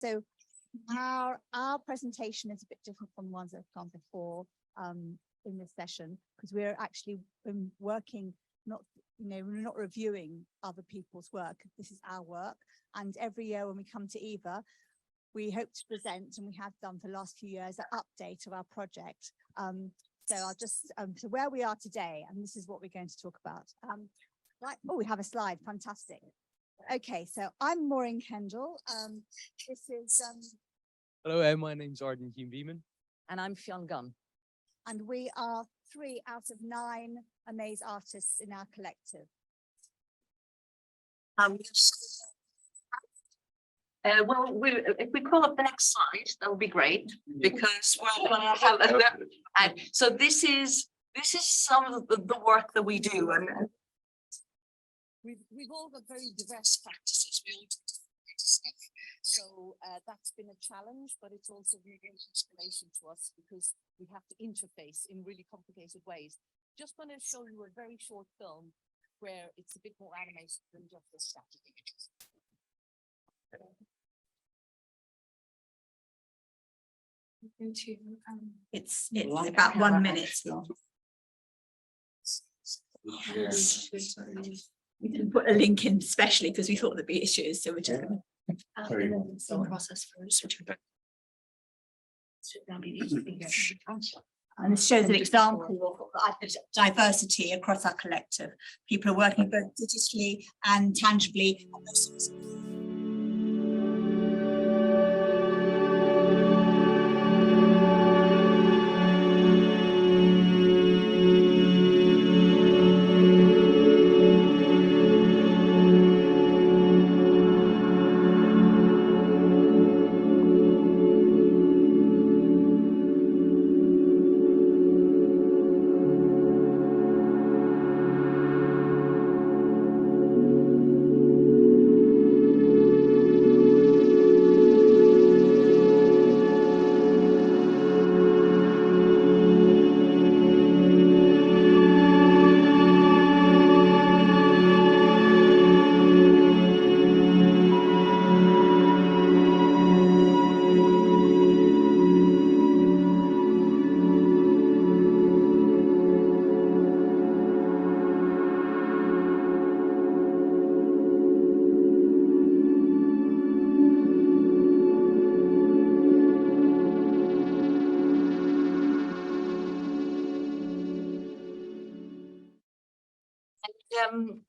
So our presentation is a bit different from the ones that have gone before in this session, because we're actually working, we're not reviewing other people's work. This is our work. And every year when we come to EVA, we hope to present, and we have done for the last few years, an update of our project. So I'll just, so where we are today, and this is what we're going to talk about. Right, oh, we have a slide, fantastic. Okay, so I'm Maureen Kendal. This is... Hello, my name's Arden Hume-Beeman. And I'm Fion Gunn. And we are 3 out of 9 Amaze artists in our collective. Well, if we call up the next slide, that would be great, because we're going to have a, so this is some of the work that we do, and we've all got very diverse practices. We all do different stuff. So that's been a challenge, but it's also been an inspiration to us, because we have to interface in really complicated ways. Just going to show you a very short film where it's a bit more animated than just the static images. It's about 1 minute. We didn't put a link in especially because we thought there'd be issues, so we're just going to process for and this shows an example of diversity across our collective. People are working both digitally and tangibly on those sorts of things.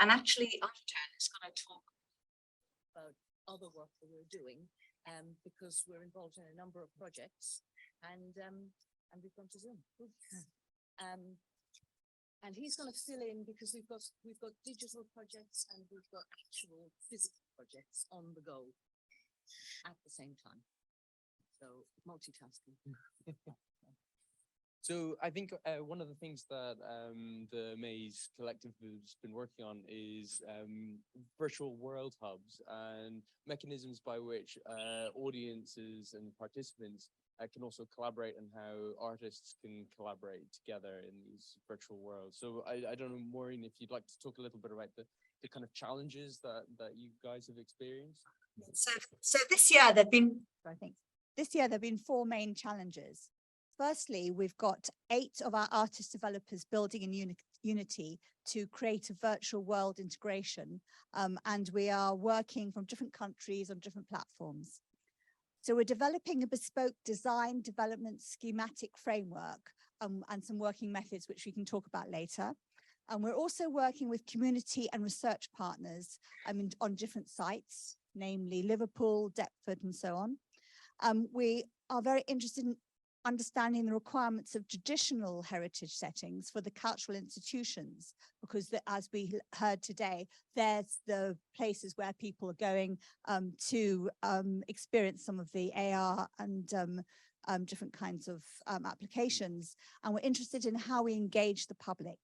And actually, Arden is going to talk about other work that we're doing, because we're involved in a number of projects, and we've gone to Zoom. And he's going to fill in, because we've got digital projects and we've got actual physical projects on the go at the same time. So multitasking. So I think one of the things that the Maze Collective has been working on is virtual world hubs and mechanisms by which audiences and participants can also collaborate, and how artists can collaborate together in these virtual worlds. So I don't know, Maureen, if you'd like to talk a little bit about the kind of challenges that you guys have experienced. So this year there've been 4 main challenges. Firstly, we've got 8 of our artist developers building in Unity to create a virtual world integration, and we are working from different countries on different platforms. So we're developing a bespoke design, development, schematic framework, and some working methods, which we can talk about later. And we're also working with community and research partners on different sites, namely Liverpool, Deptford, and so on. We are very interested in understanding the requirements of traditional heritage settings for the cultural institutions, because as we heard today, there's the places where people are going to experience some of the AR and different kinds of applications, and we're interested in how we engage the public.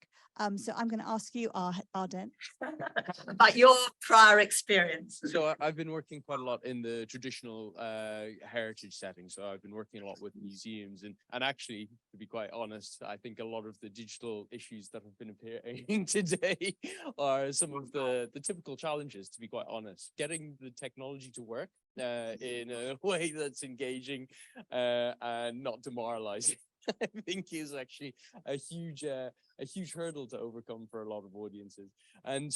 So I'm going to ask you, Arden, about your prior experience. So I've been working quite a lot in the traditional heritage setting. So I've been working a lot with museums, and actually, to be quite honest, I think a lot of the digital issues that have been appearing today are some of the typical challenges, to be quite honest. Getting the technology to work in a way that's engaging and not demoralizing. I think is actually a huge hurdle to overcome for a lot of audiences. And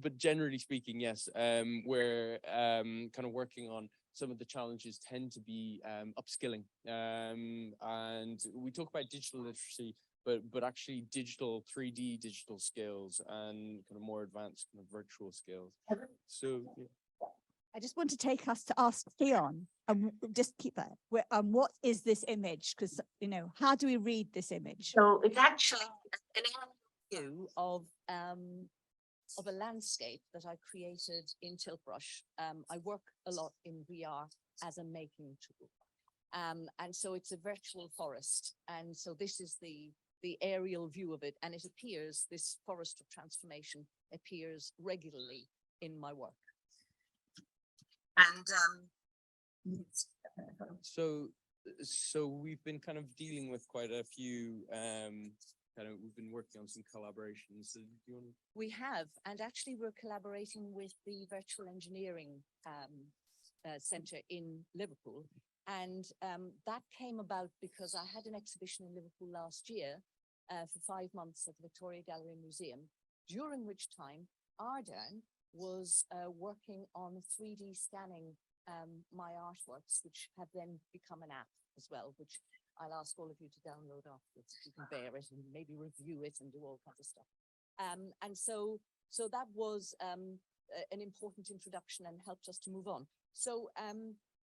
but generally speaking, yes, we're kind of working on some of the challenges tend to be upskilling. And we talk about digital literacy, but actually 3D digital skills and kind of more advanced kind of virtual skills. So yeah. I just want to take us to ask Fion, just keep that. What is this image? Because, you know, how do we read this image? So it's actually an view of a landscape that I created in Tiltbrush. I work a lot in VR as a making tool. And so it's a virtual forest. And so this is the aerial view of it. And it appears, this forest of transformation appears regularly in my work. And so we've been kind of dealing with quite a few we've been working on some collaborations. So do you want to... We have, and actually we're collaborating with the Virtual Engineering Centre in Liverpool. And that came about because I had an exhibition in Liverpool last year for 5 months at the Victoria Gallery and Museum, during which time Arden was working on 3D scanning my artworks, which have then become an app as well, which I'll ask all of you to download afterwards if you can bear it and maybe review it and do all kinds of stuff. And so that was an important introduction and helped us to move on. So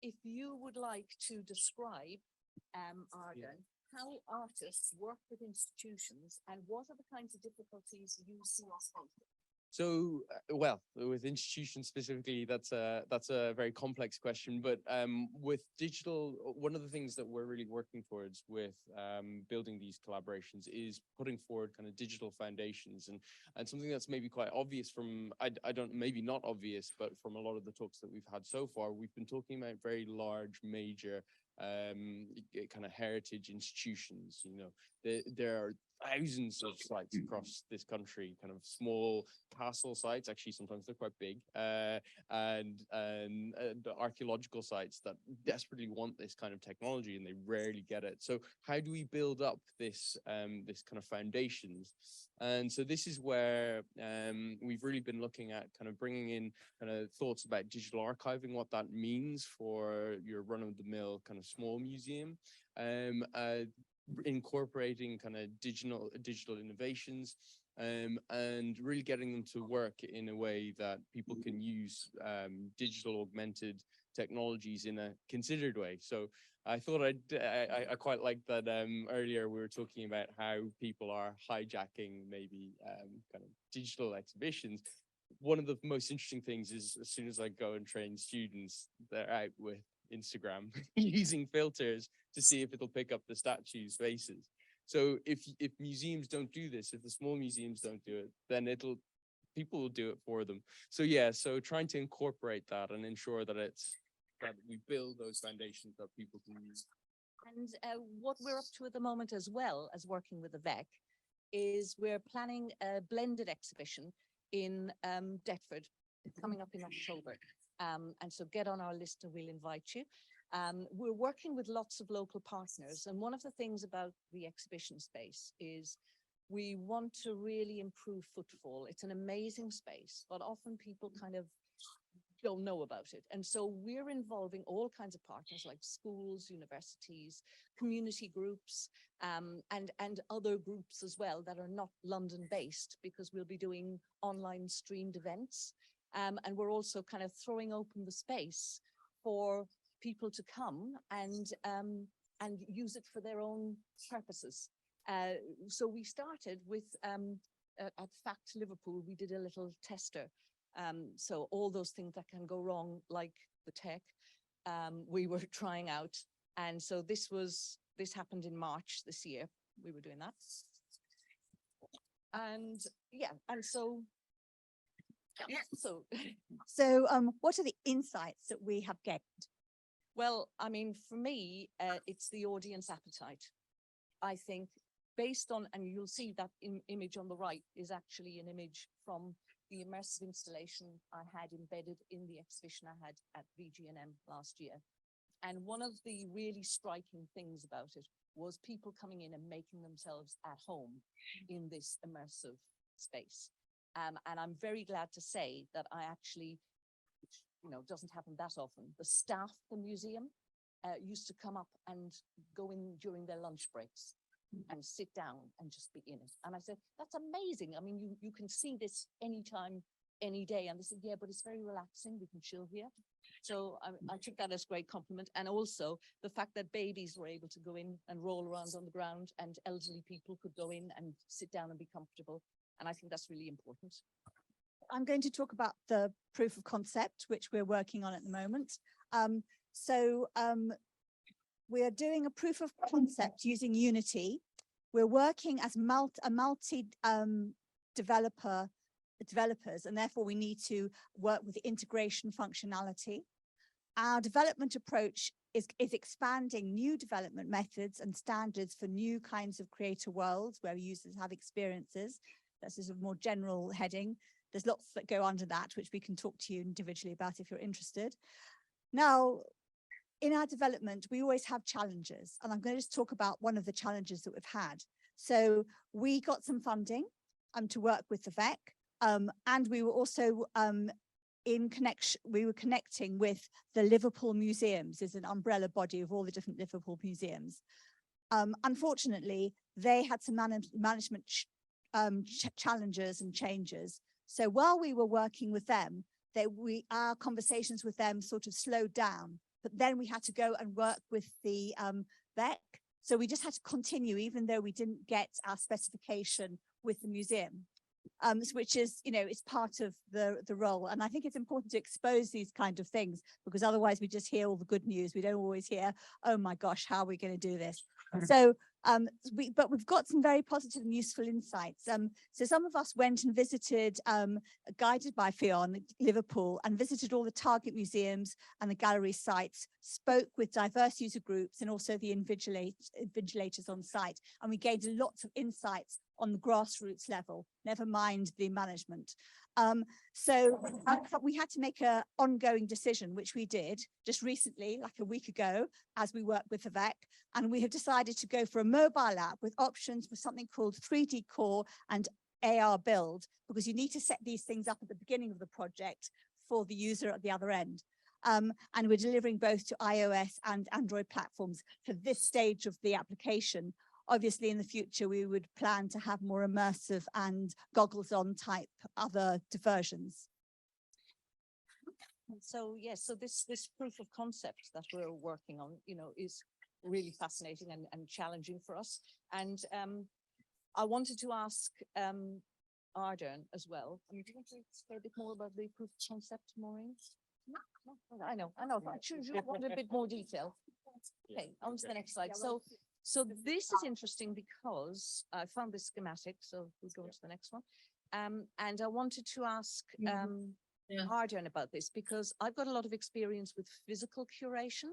if you would like to describe, Arden, how artists work with institutions and what are the kinds of difficulties you see us facing? So, well, with institutions specifically, that's a very complex question. But with digital, one of the things that we're really working towards with building these collaborations is putting forward kind of digital foundations, and something that's maybe quite obvious from maybe not obvious, but from a lot of the talks that we've had so far, we've been talking about very large, major kind of heritage institutions. You know, there are thousands of sites across this country, kind of small castle sites. Actually, sometimes they're quite big, and the archaeological sites that desperately want this kind of technology, and they rarely get it. So, how do we build up this this kind of foundations? And so this is where we've really been looking at kind of bringing in kind of thoughts about digital archiving, what that means for your run-of-the-mill kind of small museum, incorporating kind of digital innovations, and really getting them to work in a way that people can use digital augmented technologies in a considered way. So I thought I quite liked that earlier we were talking about how people are hijacking maybe kind of digital exhibitions. One of the most interesting things is as soon as I go and train students, they're out with Instagram using filters to see if it'll pick up the statues' faces. So if museums don't do this, if the small museums don't do it, then people will do it for them. So yeah, so trying to incorporate that and ensure that that we build those foundations that people can use. And what we're up to at the moment, as well as working with the VEC, is we're planning a blended exhibition in Deptford coming up in October. And so get on our list and we'll invite you. We're working with lots of local partners. And one of the things about the exhibition space is we want to really improve footfall. It's an amazing space, but often people kind of don't know about it. And so we're involving all kinds of partners like schools, universities, community groups, and other groups as well that are not London based, because we'll be doing online streamed events. And we're also kind of throwing open the space for people to come and use it for their own purposes. So we started with, at Fact Liverpool, we did a little tester. So all those things that can go wrong, like the tech, we were trying out. And so this happened in March this year. We were doing that. And yeah, and so, yeah, so. So what are the insights that we have gained? Well, I mean, for me, it's the audience appetite. I think based on, and you'll see that image on the right is actually an image from the immersive installation I had embedded in the exhibition I had at VGNM last year. And one of the really striking things about it was people coming in and making themselves at home in this immersive space. And I'm very glad to say that I actually, which, you know, doesn't happen that often, the staff at the museum used to come up and go in during their lunch breaks and sit down and just be in it. And I said, that's amazing. I mean, you can see this anytime, any day. And they said, yeah, but it's very relaxing. We can chill here. So I took that as a great compliment. And also the fact that babies were able to go in and roll around on the ground, and elderly people could go in and sit down and be comfortable. And I think that's really important. I'm going to talk about the proof of concept, which we're working on at the moment. We are doing a proof of concept using Unity. We're working as developers, and therefore we need to work with integration functionality. Our development approach is expanding new development methods and standards for new kinds of creator worlds where users have experiences. That's a more general heading. There's lots that go under that, which we can talk to you individually about if you're interested. Now, in our development, we always have challenges, and I'm going to just talk about one of the challenges that we've had. So we got some funding to work with the VEC, and we were also connecting with the Liverpool Museums, is an umbrella body of all the different Liverpool museums. Unfortunately, they had some management challenges and changes. So while we were working with them, our conversations with them sort of slowed down, but then we had to go and work with the VEC. So we just had to continue, even though we didn't get our specification with the museum, which is, you know, it's part of the role. And I think it's important to expose these kind of things, because otherwise we just hear all the good news. We don't always hear, oh my gosh, how are we going to do this? So, but we've got some very positive and useful insights. So some of us went and visited, guided by Fion, Liverpool, and visited all the target museums and the gallery sites, spoke with diverse user groups and also the invigilators on site. And we gained lots of insights on the grassroots level, never mind the management. So we had to make an ongoing decision, which we did just recently, like a week ago, as we worked with the VEC. And we have decided to go for a mobile app with options for something called 3D Core and AR Build, because you need to set these things up at the beginning of the project for the user at the other end. And we're delivering both to iOS and Android platforms for this stage of the application. Obviously, in the future, we would plan to have more immersive and goggles on type other versions. So yes, so this proof of concept that we're working on, you know, is really fascinating and challenging for us. And I wanted to ask Ardern as well. I mean, do you want to say a bit more about the proof of concept, Maureen? No, I know. I'm sure you want a bit more detail. Okay, on to the next slide. So this is interesting because I found this schematic, so we'll go to the next one. And I wanted to ask Ardern about this, because I've got a lot of experience with physical curation,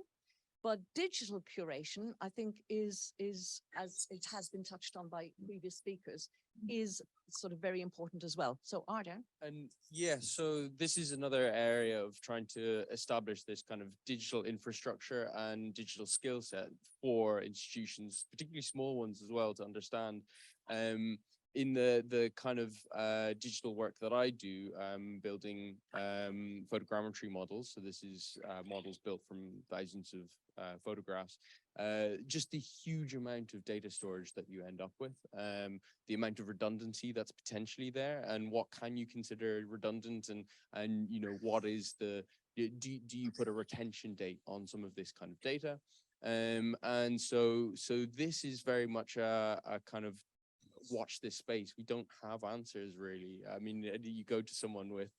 but digital curation, I think is, as it has been touched on by previous speakers, is sort of very important as well. So Ardern. And yeah, so this is another area of trying to establish this kind of digital infrastructure and digital skill set for institutions, particularly small ones as well, to understand. In the kind of digital work that I do, building photogrammetry models. So this is models built from thousands of photographs. Just the huge amount of data storage that you end up with, the amount of redundancy that's potentially there, and what can you consider redundant, and you know, what is the, do you put a retention date on some of this kind of data? And so this is very much a kind of watch this space. We don't have answers really. I mean, you go to someone with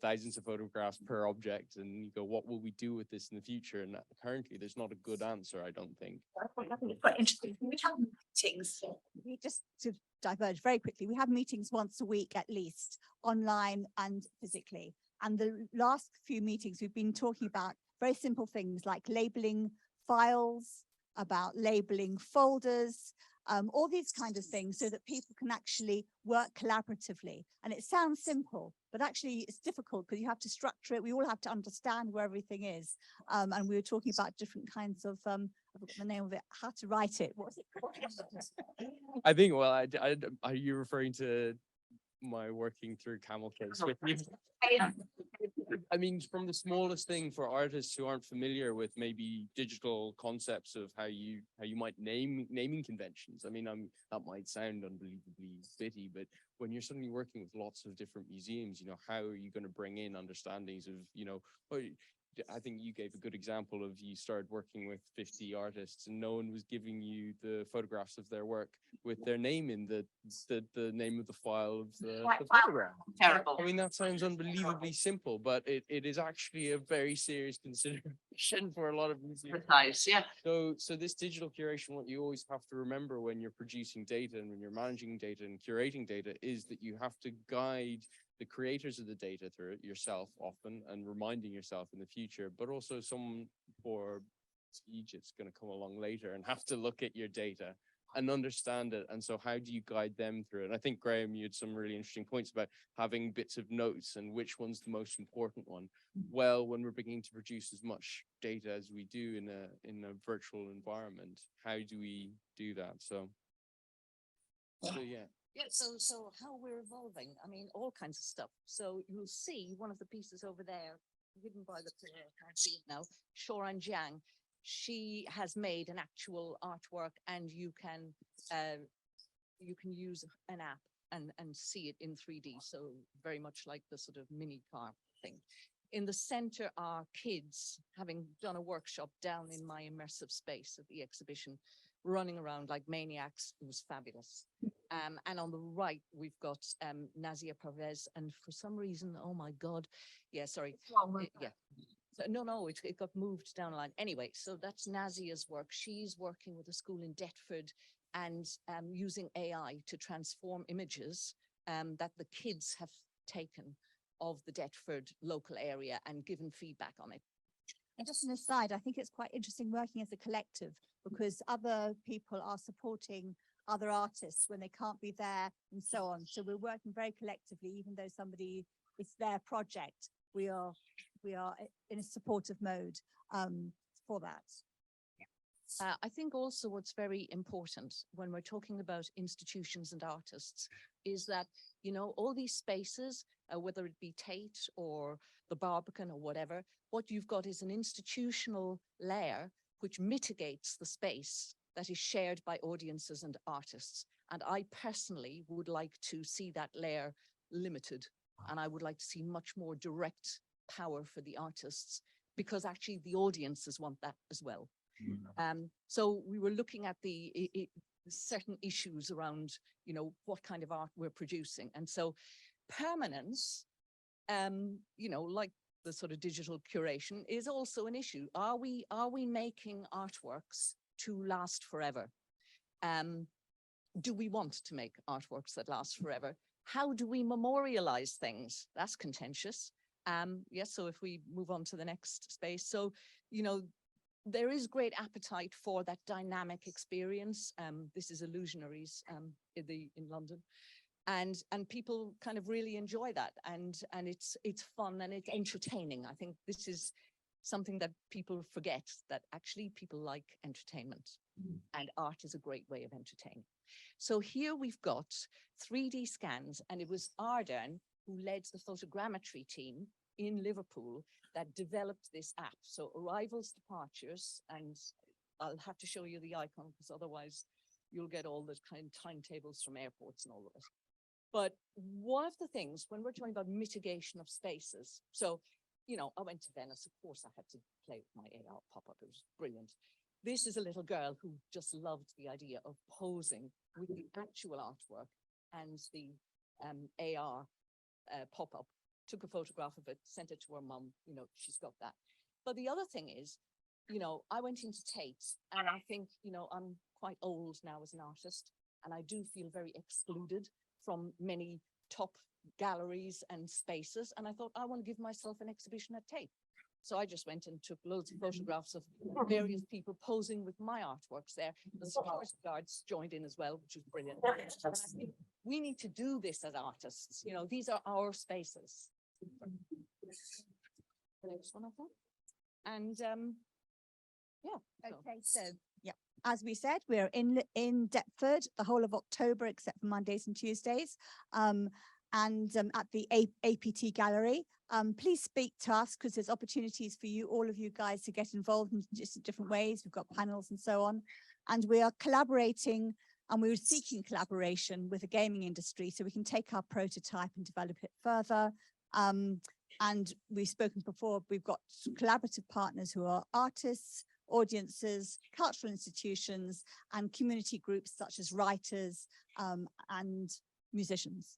thousands of photographs per object and you go, what will we do with this in the future? And currently there's not a good answer, I don't think. It's quite interesting. We have meetings. We just to diverge very quickly, we have meetings once a week at least, online and physically. And the last few meetings we've been talking about very simple things like labeling files, about labeling folders, all these kind of things so that people can actually work collaboratively. And it sounds simple, but actually it's difficult because you have to structure it. We all have to understand where everything is. And we were talking about different kinds of, I forgot the name of it, how to write it. What was it called? I think, well, are you referring to my working through camel case with you? I mean, from the smallest thing for artists who aren't familiar with maybe digital concepts of how you might naming conventions. I mean, that might sound unbelievably bitty, but when you're suddenly working with lots of different museums, how are you going to bring in understandings of, well, I think you gave a good example of you started working with 50 artists and no one was giving you the photographs of their work with their name in the name of the file of the photograph. Terrible. I mean, that sounds unbelievably simple, but it is actually a very serious consideration for a lot of museums. Precise, yeah. So this digital curation, what you always have to remember when you're producing data and when you're managing data and curating data is that you have to guide the creators of the data through it yourself often and reminding yourself in the future, but also someone for Egypt's going to come along later and have to look at your data and understand it. And so how do you guide them through it? And I think, Graham, you had some really interesting points about having bits of notes and which one's the most important one. Well, when we're beginning to produce as much data as we do in a virtual environment, how do we do that? So yeah. Yeah, so how we're evolving, I mean, all kinds of stuff. So you'll see one of the pieces over there, hidden by the pillar, I can't see it now, Shoran Jiang. She has made an actual artwork and you can use an app and see it in 3D. So very much like the sort of mini car thing. In the center are kids having done a workshop down in my immersive space at the exhibition, running around like maniacs. It was fabulous. And on the right, we've got Nazia Pervez. And for some reason, oh my God. Yeah, sorry. Yeah. So, no, it got moved down the line. Anyway, so that's Nazia's work. She's working with a school in Deptford and using AI to transform images that the kids have taken of the Deptford local area and given feedback on it. And just an aside, I think it's quite interesting working as a collective because other people are supporting other artists when they can't be there and so on. So we're working very collectively, even though it's their project, we are in a supportive mode for that. I think also what's very important when we're talking about institutions and artists is that, all these spaces, whether it be Tate or the Barbican or whatever, what you've got is an institutional layer which mitigates the space that is shared by audiences and artists. And I personally would like to see that layer limited. And I would like to see much more direct power for the artists because actually the audiences want that as well. So we were looking at the certain issues around, what kind of art we're producing. And so permanence, like the sort of digital curation is also an issue. Are we making artworks to last forever? Do we want to make artworks that last forever? How do we memorialize things? That's contentious. Yes, so if we move on to the next space. So, there is great appetite for that dynamic experience. This is Illusionaries in London. And people kind of really enjoy that. And it's fun and it's entertaining. I think this is something that people forget, that actually people like entertainment and art is a great way of entertaining. So here we've got 3D scans, and it was Arden who led the photogrammetry team in Liverpool that developed this app. So arrivals, departures, and I'll have to show you the icon because otherwise you'll get all the kind of timetables from airports and all of it. But one of the things when we're talking about mitigation of spaces, so, I went to Venice, of course I had to play with my AR pop-up, it was brilliant. This is a little girl who just loved the idea of posing with the actual artwork and the AR pop-up. Took a photograph of it, sent it to her mum, she's got that. But the other thing is, I went into Tate's and I think, I'm quite old now as an artist and I do feel very excluded from many top galleries and spaces. And I thought, I want to give myself an exhibition at Tate. So I just went and took loads of photographs of various people posing with my artworks there. The security guards joined in as well, which was brilliant. And I think we need to do this as artists. You know, these are our spaces. The next one, I think. And yeah. so- Okay, so, yeah, as we said, we're in Deptford the whole of October, except for Mondays and Tuesdays. And at the APT Gallery. Please speak to us because there's opportunities for you, all of you guys, to get involved in just different ways. We've got panels and so on. And we are collaborating and we're seeking collaboration with the gaming industry so we can take our prototype and develop it further. And we've spoken before, we've got collaborative partners who are artists, audiences, cultural institutions, and community groups such as writers and musicians.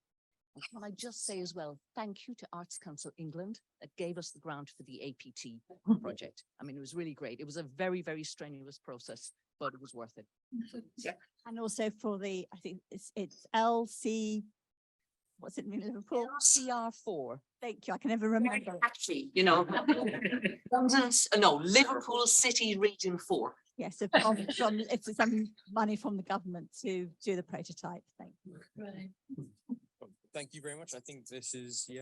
Can I just say as well, thank you to Arts Council England that gave us the grant for the APT project. I mean, it was really great. It was a very, very strenuous process, but it was worth it. And also for the, I think it's LC, what's it in Liverpool? CR4. Thank you, I can never remember. Actually, you know, Liverpool City Region 4. Yes, so from it's some money from the government to do the prototype. Thank you. Thank you very much. I think this is, yeah.